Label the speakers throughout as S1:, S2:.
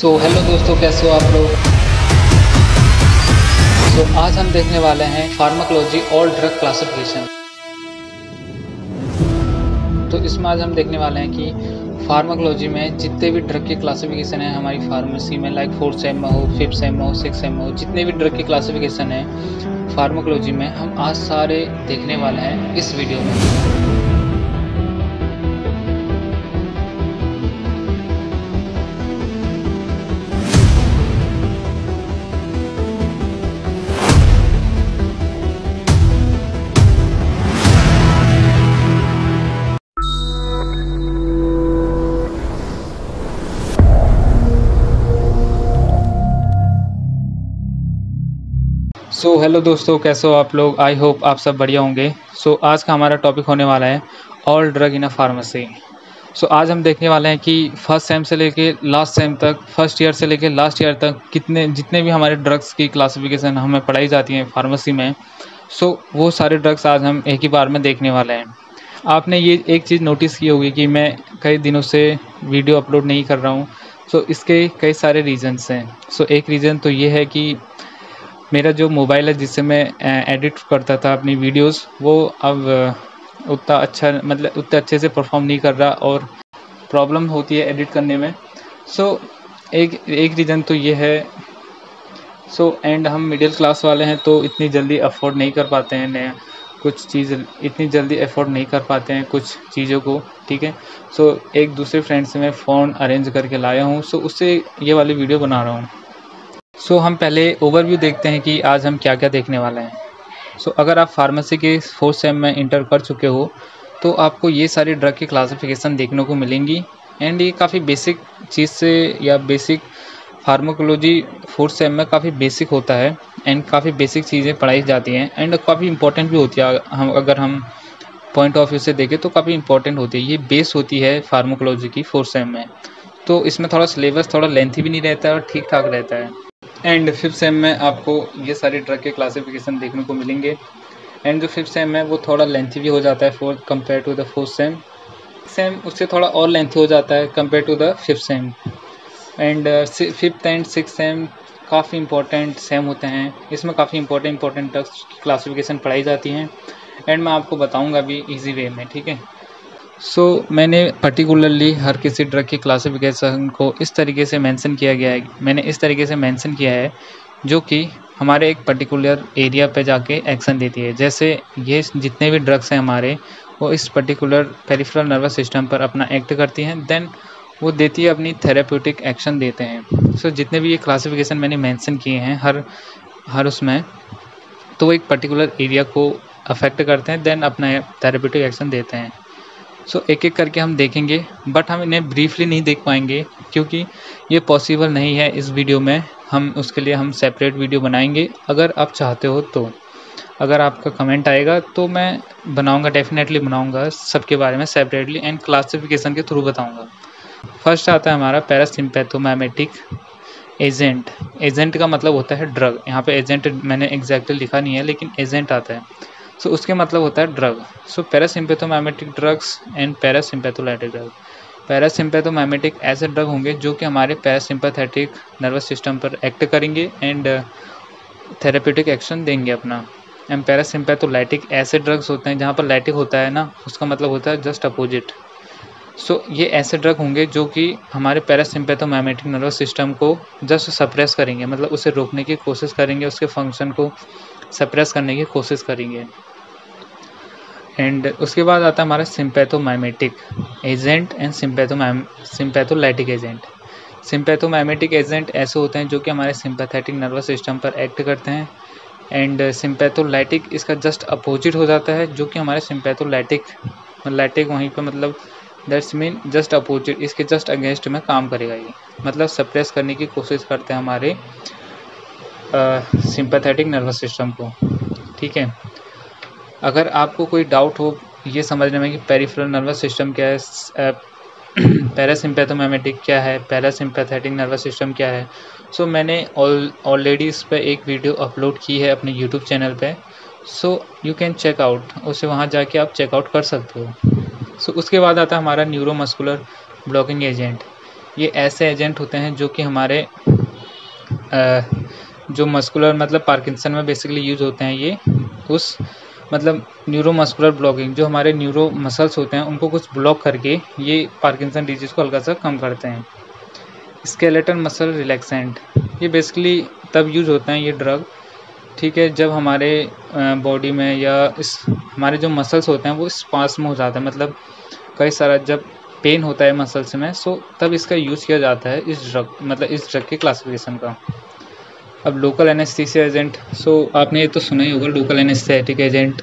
S1: Hello दोस्तों, कैसे हो आप लोग। आज हम देखने वाले हैं फार्माकोलॉजी और ड्रग क्लासिफिकेशन। तो इसमें आज हम देखने वाले हैं कि फार्माकोलॉजी में जितने भी ड्रग की क्लासिफिकेशन है हमारी फार्मेसी में, लाइक 4th सेम में हो, 5th सेम में हो, 6th सेम में हो, जितने भी ड्रग की क्लासिफिकेशन है फार्माकोलॉजी में, हम आज सारे देखने वाले हैं इस वीडियो में। हेलो दोस्तों, कैसे हो आप लोग। आई होप आप सब बढ़िया होंगे। आज का हमारा टॉपिक होने वाला है all drug in a pharmacy. आज हम देखने वाले हैं कि फर्स्ट सेम से लेके लास्ट सेम तक, फर्स्ट ईयर से लेके लास्ट ईयर तक जितने भी हमारे ड्रग्स की क्लासिफिकेशन हमें पढ़ाई जाती है फार्मेसी में, वो सारे ड्रग्स आज हम एक ही बार में देखने वाले हैं। आपने ये एक चीज़ नोटिस की होगी कि मैं कई दिनों से वीडियो अपलोड नहीं कर रहा हूँ। इसके कई सारे रीज़न्स हैं। एक रीज़न तो ये है कि मेरा जो मोबाइल है जिससे मैं एडिट करता था अपनी वीडियोस, वो अब उतना अच्छे से परफॉर्म नहीं कर रहा और प्रॉब्लम होती है एडिट करने में। एक रीज़न तो ये है। एंड हम मिडिल क्लास वाले हैं तो इतनी जल्दी अफोर्ड नहीं कर पाते हैं नया कुछ चीज़, इतनी जल्दी अफोर्ड नहीं कर पाते हैं कुछ चीज़ों को, ठीक है। एक दूसरे फ्रेंड से मैं फ़ोन अरेंज करके लाया हूँ, उससे ये वाली वीडियो बना रहा हूँ। हम पहले ओवरव्यू देखते हैं कि आज हम क्या क्या देखने वाले हैं। अगर आप फार्मेसी के 4th सेम में इंटर कर चुके हो तो आपको ये सारी ड्रग की क्लासिफिकेशन देखने को मिलेंगी। एंड ये काफ़ी बेसिक चीज़ से, या बेसिक फार्माकोलॉजी 4th सेम में काफ़ी बेसिक होता है एंड काफ़ी बेसिक चीज़ें पढ़ाई जाती हैं एंड काफ़ी इंपॉर्टेंट भी होती है। अगर हम पॉइंट ऑफ व्यू से देखें तो काफ़ी इंपॉर्टेंट होती है। ये बेस होती है फार्माकोलॉजी की 4th सेम में। इसमें थोड़ा सिलेबस थोड़ा लेंथी भी नहीं रहता है और ठीक ठाक रहता है। एंड 5th सेम में आपको ये सारी ड्रग के क्लासिफिकेशन देखने को मिलेंगे। एंड जो 5th सेम है वो थोड़ा लेंथी भी हो जाता है compare to the 4th same उससे थोड़ा और लेंथी हो जाता है compare to the 5th sem. And 5th and 6th sem काफ़ी इंपॉर्टेंट सेम होते हैं। इसमें काफ़ी इंपॉर्टेंट ड्रग्स की क्लासिफिकेशन पढ़ाई जाती हैं एंड मैं आपको बताऊँगा भी ईजी वे में, ठीक है। मैंने पर्टिकुलरली हर किसी ड्रग की क्लासिफिकेशन को इस तरीके से मेंशन किया गया है, मैंने इस तरीके से मेंशन किया है जो कि हमारे एक पर्टिकुलर एरिया पे जाके एक्शन देती है। जैसे ये जितने भी ड्रग्स हैं हमारे, वो इस पर्टिकुलर पेरिफेरल नर्वस सिस्टम पर अपना एक्ट करती हैं, देन वो देती है अपनी थेरेप्यूटिक एक्शन देते हैं। जितने भी ये क्लासिफिकेशन मैंने मेंशन किए हैं हर उसमें, तो वो एक पर्टिकुलर एरिया को अफेक्ट करते हैं, देन अपना थेरेप्यूटिक एक्शन देते हैं। एक एक करके हम देखेंगे, बट हम इन्हें ब्रीफली नहीं देख पाएंगे क्योंकि ये पॉसिबल नहीं है इस वीडियो में। उसके लिए हम सेपरेट वीडियो बनाएंगे। अगर आप चाहते हो तो, अगर आपका कमेंट आएगा तो मैं बनाऊंगा, डेफिनेटली बनाऊंगा सबके बारे में सेपरेटली एंड क्लासिफिकेशन के थ्रू बताऊंगा। फर्स्ट आता है हमारा पैरासिम्पैथोमाइमेटिक एजेंट। एजेंट का मतलब होता है ड्रग। यहाँ पे एजेंट मैंने एग्जैक्टली लिखा नहीं है, लेकिन एजेंट आता है। उसके मतलब होता है drug. Parasympathomimetic drugs and parasympatholytic drug. Parasympathomimetic ऐसे ड्रग होंगे जो कि हमारे पैरासिम्पैथेटिक नर्वस सिस्टम पर एक्ट करेंगे एंड थेरेप्यूटिक एक्शन देंगे अपना। एंड पैरासिम्पैथोलाइटिक ऐसे ड्रग्स होते हैं जहाँ पर लाइटिक होता है ना, उसका मतलब होता है जस्ट अपोजिट। ये ऐसे ड्रग होंगे जो कि हमारे पैरासिम्पैथोमाइमेटिक नर्वस सिस्टम को जस्ट सप्रेस करेंगे, मतलब उसे रोकने की कोशिश करेंगे, उसके फंक्शन को सप्रेस करने की कोशिश करेंगे। एंड उसके बाद आता है हमारा sympathomimetic agent and sympatholytic agent. Sympathomimetic agent ऐसे होते हैं जो कि हमारे सिम्पैथेटिक नर्वस सिस्टम पर एक्ट करते हैं एंड सिम्पैथोलाइटिक इसका जस्ट अपोजिट हो जाता है, जो कि हमारे सिम्पैथोलाइटिक वहीं पर, मतलब दैट्स मीन जस्ट अपोजिट, इसके जस्ट अगेंस्ट में काम करेगा। ये मतलब सप्रेस करने की कोशिश करते हैं हमारे सिम्पैथेटिक नर्वस सिस्टम को, ठीक है। अगर आपको कोई डाउट हो ये समझने में कि पेरिफेरल नर्वस सिस्टम क्या है, पैरासिम्पैथोमाइमेटिक क्या है, पैरासिम्पैथेटिक नर्वस सिस्टम क्या है, मैंने ऑलरेडी इस पर एक वीडियो अपलोड की है अपने यूट्यूब चैनल पे। यू कैन चेक आउट, उसे वहाँ जाके आप चेकआउट कर सकते हो। उसके बाद आता है हमारा न्यूरोमस्कुलर ब्लॉकिंग एजेंट। ये ऐसे एजेंट होते हैं जो कि हमारे जो मस्कुलर मतलब पार्किंसन में बेसिकली यूज होते हैं। ये उस मतलब न्यूरोमस्कुलर ब्लॉकिंग, जो हमारे न्यूरो मसल्स होते हैं उनको कुछ ब्लॉक करके ये पार्किंसन डिजीज़ को हल्का सा कम करते हैं। स्केलेटल मसल रिलैक्सेंट, ये बेसिकली तब यूज होते हैं ये ड्रग, ठीक है, जब हमारे बॉडी में या इस हमारे जो मसल्स होते हैं वो स्पास्म हो जाता है, मतलब कई सारा जब पेन होता है मसल्स में, सो तब इसका यूज़ किया जाता है इस ड्रग, मतलब इस ड्रग के क्लासिफिकेशन का। अब लोकल एनेस्थीसिया एजेंट, सो आपने ये तो सुना ही होगा, लोकल एनेस्थेटिक एजेंट,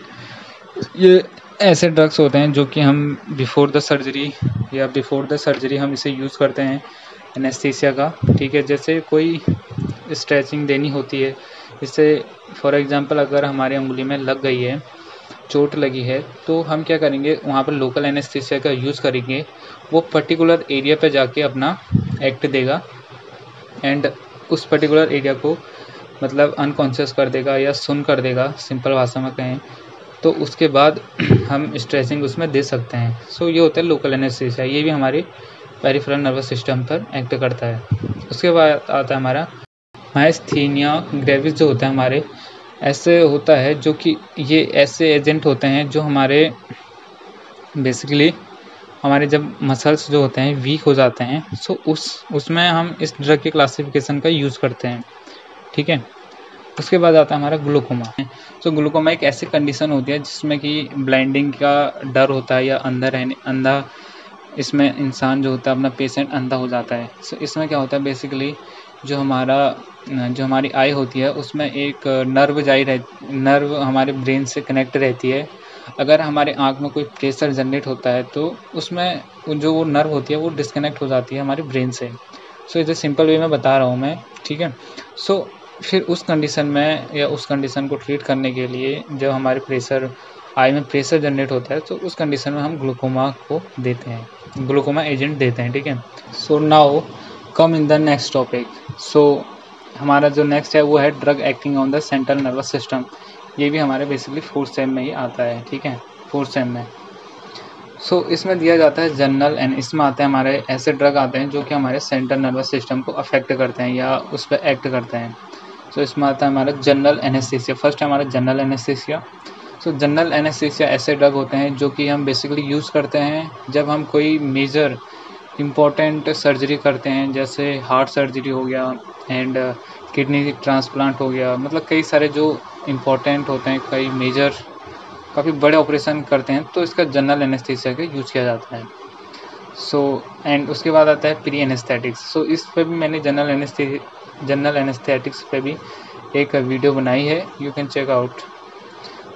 S1: ये ऐसे ड्रग्स होते हैं जो कि हम बिफोर द सर्जरी हम इसे यूज़ करते हैं एनेस्थीसिया का, ठीक है। जैसे कोई स्ट्रेचिंग देनी होती है, इससे फॉर एग्जांपल अगर हमारे उंगली में लग गई है, चोट लगी है, तो हम क्या करेंगे, वहाँ पर लोकल एनेस्थीसिया का यूज़ करेंगे, वो पर्टिकुलर एरिया पे जाके अपना एक्ट देगा एंड उस पर्टिकुलर एरिया को मतलब अनकॉन्शियस कर देगा या सुन कर देगा, सिंपल भाषा में कहें तो। उसके बाद हम स्ट्रेचिंग उसमें दे सकते हैं। सो ये होता है लोकल एनेस्थीसिया, ये भी हमारे पेरिफेरल नर्वस सिस्टम पर एक्ट करता है। उसके बाद आता है हमारा मायस्थीनिया ग्रेविस, जो होता है हमारे ऐसे होता है, जो कि ये ऐसे एजेंट होते हैं जो हमारे बेसिकली हमारे जब मसल्स जो होते हैं वीक हो जाते हैं, सो उसमें हम इस ड्रग के क्लासिफिकेशन का यूज़ करते हैं, ठीक है। उसके बाद आता है हमारा ग्लूकोमा। तो ग्लूकोमा एक ऐसी कंडीशन होती है जिसमें कि ब्लाइंडिंग का डर होता है या अंधा इसमें इंसान जो होता है अपना पेशेंट अंधा हो जाता है। सो इसमें क्या होता है बेसिकली जो हमारी आई होती है उसमें एक नर्व हमारे ब्रेन से कनेक्ट रहती है। अगर हमारे आँख में कोई प्रेशर जनरेट होता है तो उसमें जो वो नर्व होती है वो डिस्कनेक्ट हो जाती है हमारे ब्रेन से। सो इसे सिंपल वे में बता रहा हूँ मैं, ठीक है। सो फिर उस कंडीशन में या उस कंडीशन को ट्रीट करने के लिए जब हमारे आई में प्रेशर जनरेट होता है तो उस कंडीशन में हम ग्लूकोमा को देते हैं, ग्लूकोमा एजेंट देते हैं, ठीक है। So now come in the next topic. So हमारा जो नेक्स्ट है वो है drug acting on the central nervous system. ये भी हमारे बेसिकली 4th सेम में ही आता है, ठीक है, 4th सेम में। सो इसमें दिया जाता है जनरल एंड इसमें आते हैं हमारे ऐसे ड्रग आते हैं जो कि हमारे सेंट्रल नर्वस सिस्टम को अफेक्ट करते हैं या उस पर एक्ट करते हैं। सो इसमें आता है हमारा जनरल एनेस्थीसिया। फर्स्ट है हमारा जनरल एनेस्थीसिया। सो जनरल एनेस्थीसिया ऐसे ड्रग होते हैं जो कि हम बेसिकली यूज़ करते हैं जब हम कोई मेजर इम्पॉर्टेंट सर्जरी करते हैं, जैसे हार्ट सर्जरी हो गया एंड किडनी ट्रांसप्लांट हो गया, मतलब कई सारे जो इम्पॉर्टेंट होते हैं, कई मेजर काफ़ी बड़े ऑपरेशन करते हैं, तो इसका जनरल एनेस्थीसिया का यूज़ किया जाता है। सो एंड उसके बाद आता है प्री एनेस्थेटिक्स। सो इस पर भी मैंने जनरल एनेस्थेटिक्स पे भी एक वीडियो बनाई है, you can check out.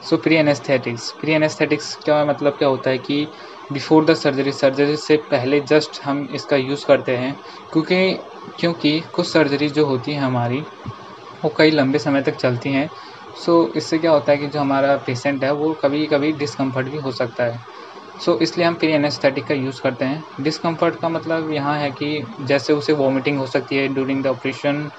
S1: So pre anaesthetics क्या मतलब क्या होता है कि बिफोर द सर्जरी से पहले जस्ट हम इसका यूज़ करते हैं, क्योंकि कुछ सर्जरी जो होती है हमारी वो कई लंबे समय तक चलती हैं। सो इससे क्या होता है कि जो हमारा पेशेंट है वो कभी कभी डिस्कम्फर्ट भी हो सकता है। सो इसलिए हम प्री एनेस्थेटिक का यूज़ करते हैं। डिस्कम्फर्ट का मतलब यहाँ है कि जैसे उसे वॉमिटिंग हो सकती है ड्यूरिंग द ऑपरेशन,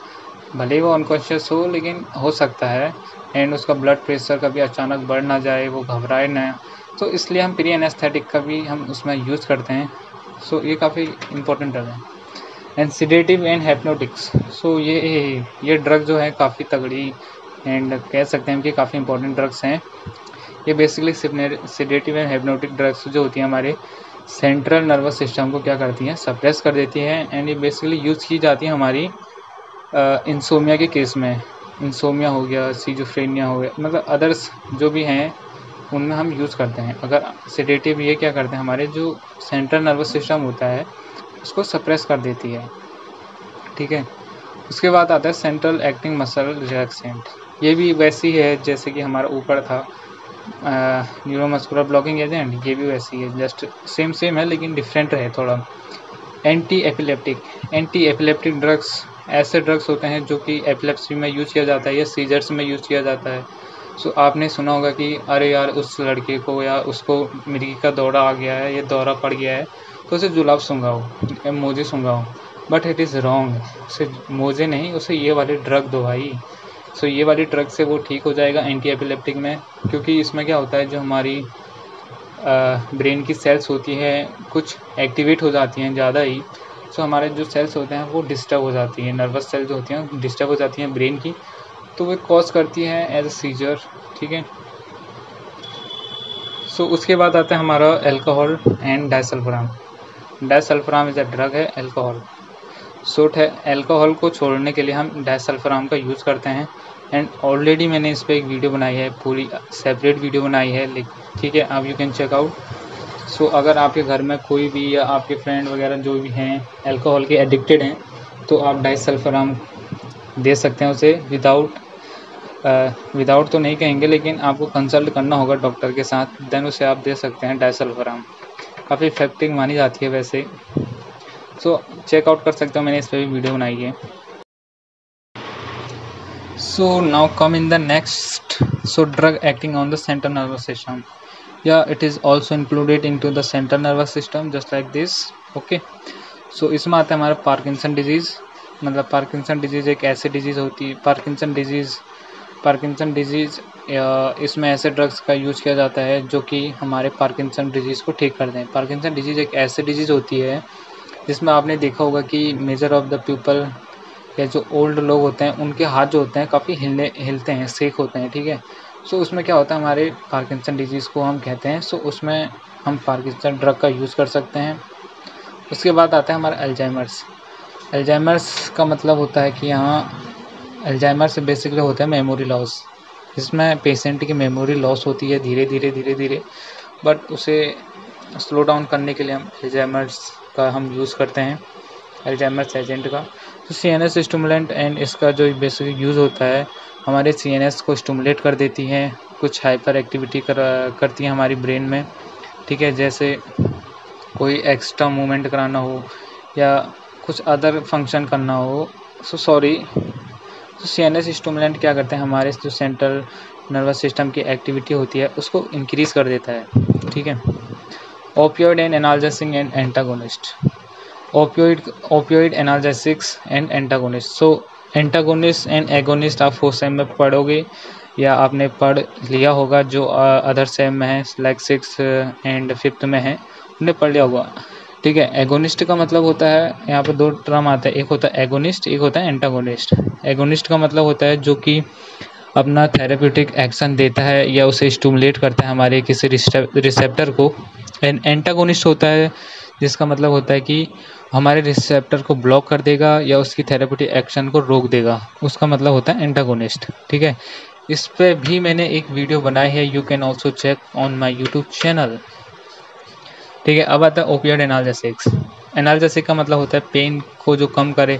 S1: भले ही वो अनकॉन्शियस हो लेकिन हो सकता है, एंड उसका ब्लड प्रेशर कभी अचानक बढ़ ना जाए, वो घबराए ना, तो इसलिए हम प्री एनेस्थेटिक का भी हम उसमें यूज़ करते हैं। सो ये काफ़ी इंपॉर्टेंट ड्रग है। And sedative and hypnotics. So ये ड्रग जो है काफ़ी तगड़ी एंड कह सकते हैं कि काफ़ी इंपॉर्टेंट ड्रग्स हैं। ये basically sedative and hypnotic drugs जो होती हैं हमारे सेंट्रल नर्वस सिस्टम को क्या करती हैं, सप्रेस कर देती हैं। एंड ये बेसिकली यूज़ की जाती है हमारी इंसोमिया के केस में। इंसोमिया हो गया, सीजोफ्रेनिया हो गया, मतलब अदर्स जो भी हैं उनमें हम यूज़ करते हैं। अगर सेडेटिव ये क्या करते हैं, हमारे जो सेंट्रल नर्वस सिस्टम होता है उसको सप्रेस कर देती है, ठीक है। उसके बाद आता है सेंट्रल एक्टिंग मसल रिलैक्सेंट। ये भी वैसी है जैसे कि हमारा ऊपर था न्यूरोमस्कुलर ब्लॉकिंग एजेंट, ये भी वैसी है, जस्ट सेम है लेकिन डिफरेंट है थोड़ा। एंटी एपिलेप्टिक ड्रग्स ऐसे ड्रग्स होते हैं जो कि एपिलेप्सी में यूज़ किया जाता है या सीजर्स में यूज़ किया जाता है। सो आपने सुना होगा कि अरे यार उस लड़के को या उसको मिर्गी का दौरा आ गया है, ये दौरा पड़ गया है, तो उसे जुलाब सूंघाओ या मोजे सूंघाओ, बट इट इज़ रॉन्ग। उसे मोजे नहीं, उसे ये वाली ड्रग दो भाई। सो ये वाली ड्रग से वो ठीक हो जाएगा एंटी एपिलेप्टिक में, क्योंकि इसमें क्या होता है जो हमारी ब्रेन की सेल्स होती हैं कुछ एक्टिवेट हो जाती हैं ज़्यादा ही। सो हमारे जो सेल्स होते हैं वो डिस्टर्ब हो जाती हैं, नर्वस सेल्स जो होती हैं डिस्टर्ब हो जाती हैं ब्रेन की, तो वो कॉज करती हैं एज अ सीजर, ठीक है। सो उसके बाद आता है हमारा alcohol and disulfiram. Disulfiram is a drug है अल्कोहल। सूट है, अल्कोहल को छोड़ने के लिए हम डाइसल्फाम का यूज़ करते हैं। एंड ऑलरेडी मैंने इस पर एक वीडियो बनाई है, पूरी सेपरेट वीडियो बनाई है, ठीक है, आप यू कैन चेक आउट। सो अगर आपके घर में कोई भी या आपके फ्रेंड वगैरह जो भी हैं अल्कोहल के एडिक्टेड हैं, तो आप डाइसल्फाम दे सकते हैं उसे विदाउट तो नहीं कहेंगे, लेकिन आपको कंसल्ट करना होगा डॉक्टर के साथ, देन उसे आप दे सकते हैं डाइसल्फाम। काफ़ी इफेक्टिव मानी जाती है वैसे। सो चेकआउट कर सकते हो, मैंने इस पर भी वीडियो बनाई है। So now come in the next, so drug acting on the central nervous system. Yeah, it is also included into the central nervous system just like this. Okay, so इसमें आता है हमारा पार्किंसन डिजीज़। मतलब Parkinson disease एक ऐसी disease होती है, Parkinson disease इसमें ऐसे ड्रग्स का यूज़ किया जाता है जो कि हमारे पार्किंसन डिजीज़ को ठीक कर दें। पार्किंसन डिजीज़ एक ऐसी डिजीज़ होती है जिसमें आपने देखा होगा कि मेजर ऑफ द पीपल या जो ओल्ड लोग होते हैं उनके हाथ जो होते हैं काफ़ी हिलते हैं, शेक होते हैं, ठीक है। सो उसमें क्या होता है, हमारे पार्किंसन डिजीज़ को हम कहते हैं। सो उसमें हम पार्किंसन ड्रग का यूज़ कर सकते हैं। उसके बाद आता है हमारा अल्जाइमर्स। अल्जाइमर्स का मतलब होता है कि यहाँ अल्जाइमर्स बेसिकली होता है मेमोरी लॉस। इसमें पेशेंट की मेमोरी लॉस होती है धीरे धीरे, बट उसे स्लो डाउन करने के लिए हम अल्जाइमर्स का हम यूज़ करते हैं, अल्जाइमर्स एजेंट का। तो CNS स्टिमुलेंट एंड इसका जो बेसिक यूज़ होता है, हमारे CNS को स्टिमुलेट कर देती हैं, कुछ हाइपर एक्टिविटी करती हैं हमारी ब्रेन में, ठीक है। जैसे कोई एक्स्ट्रा मूवमेंट कराना हो या कुछ अदर फंक्शन करना हो, तो CNS स्टिमुलेंट क्या करते हैं, हमारे जो सेंट्रल नर्वस सिस्टम की एक्टिविटी होती है उसको इंक्रीज़ कर देता है, ठीक है। Opioid and analgesic and antagonist. Opioid analgesics and antagonist. So antagonist and agonist आप 4th सेम में पढ़ोगे या आपने पढ़ लिया होगा, जो अदर सेम में है लाइक 6th एंड 5th में है, उन्हें पढ़ लिया होगा, ठीक है। एगोनिस्ट का मतलब होता है, यहाँ पे 2 टर्म आता है, एक होता है एगोनिस्ट, एक होता है एंटागोनिस्ट। एगोनिस्ट का मतलब होता है जो कि अपना थेरेप्यूटिक एक्शन देता है या उसे स्टिमुलेट करता है हमारे किसी रिसेप्टर को। एंटागोनिस्ट होता है जिसका मतलब होता है कि हमारे रिसेप्टर को ब्लॉक कर देगा या उसकी थेरेप्यूटिक एक्शन को रोक देगा, उसका मतलब होता है एंटागोनिस्ट, ठीक है। इस पे भी मैंने एक वीडियो बनाई है, you can also check on my YouTube channel, ठीक है। अब आता है ओपियोइड एनाल्जेसिक्स। एनाल्जेसिक का मतलब होता है पेन को जो कम करे,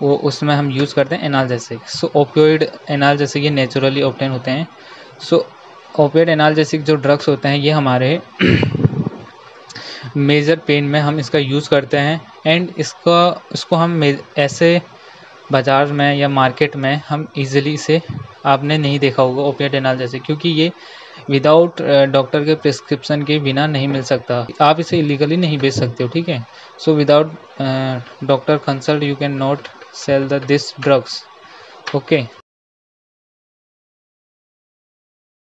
S1: वो उसमें हम यूज़ करते हैं एनाल्जेसिक। सो ओपियोइड एनाल्जेसिक ये नेचुरली ऑब्टेन होते हैं। सो ओपियोइड एनाल्जेसिक जो ड्रग्स होते हैं ये हमारे मेजर पेन में हम इसका यूज़ करते हैं। एंड इसको हम ऐसे बाज़ार में या मार्केट में हम इजीली से, आपने नहीं देखा होगा ओपियोइड एनाल्जेसिक, क्योंकि ये विदाउट डॉक्टर के प्रिस्क्रिप्शन के बिना नहीं मिल सकता, आप इसे इलीगली नहीं बेच सकते हो, ठीक है। So without doctor consult you can not sell this drugs, okay.